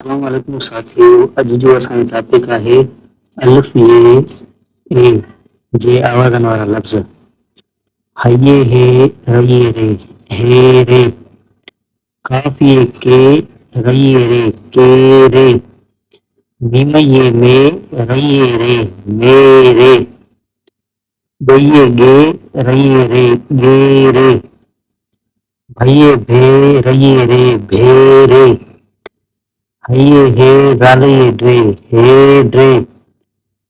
अस्सलाम वालेकुम साथियों, अॼु जो असांजो टॉपिक आहे अलिफ ये जे आवाज़नि वारा लफ़्ज़। हये हे रये रे हे रे, काफ़िए के रये रे के रे, मीमये में रये रे मेरे, गये गे रये रे गे रे, भये भे रये रे भेरे, हये हे गालये ड्रे हे ड्रे,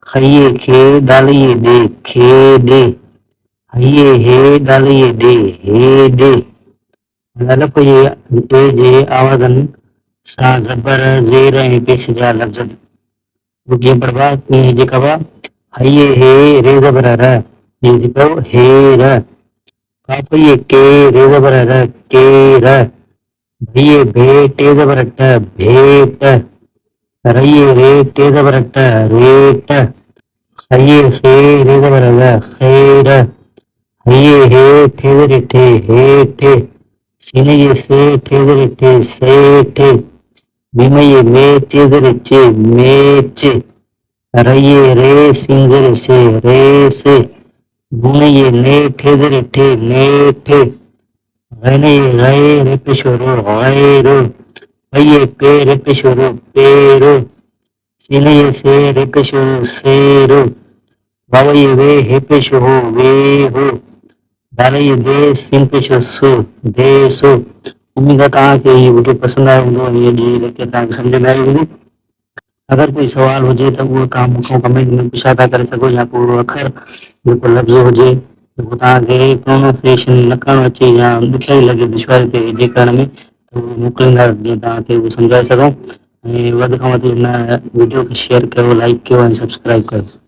खये खे डालये डे खे डे, हये हे डालये डे हे डे। अलिफ जे आवाज़नि सां ज़बर ज़ेर ऐं पेश जा लफ़्ज़ रुॻी पढ़िबा कीअं जेका हुआ हये हे रे ज़बर र हीअ थी पियो हेर, काफ़िए के रे ज़बर र केर, भये भे टे ज़बर ट भेट, रये रे टे ज़बर ट रेट, खये खे रे ज़बर ग खैर, हये हे ठे ज़बर ठे हेठ, सीनये से ठे ज़बर ठे सेठ, मीमये में चे ज़बर चे मेच, रये रे सीन ज़बर से रेस, नूनये ने ठे ज़बर ठे नेठ, गैनये गए रे पेश रो गैर, पये पे रे पेश रो पेर, सीनये से रे पेश रो शेर, वावये वे हे पेश हो वे हो, डालये दे सिन पेश सो देसो। उम्मीद आहे तव्हांखे हीअ वीडियो पसंदि आयो हूंदो, हीअ लेक्चर तव्हांखे सम्झ में आई हूंदी। अगरि कोई सुवाल हुजे त उहो तव्हां मूंखां कमेंट में पुछा था करे सघो, या को अखर जेको लफ़्ज़ हुजे जेको तव्हांखे प्रोनाउंसिएशन न करणु अचे या ॾुखियाई लॻे दुश्वारी थिए जे करण में, त उहो मोकिलींदा जीअं तव्हांखे उहो सम्झाए सघूं। ऐं वधि खां वधि हिन वीडियो खे शेयर कयो, लाइक कयो ऐं सब्सक्राइब कयो।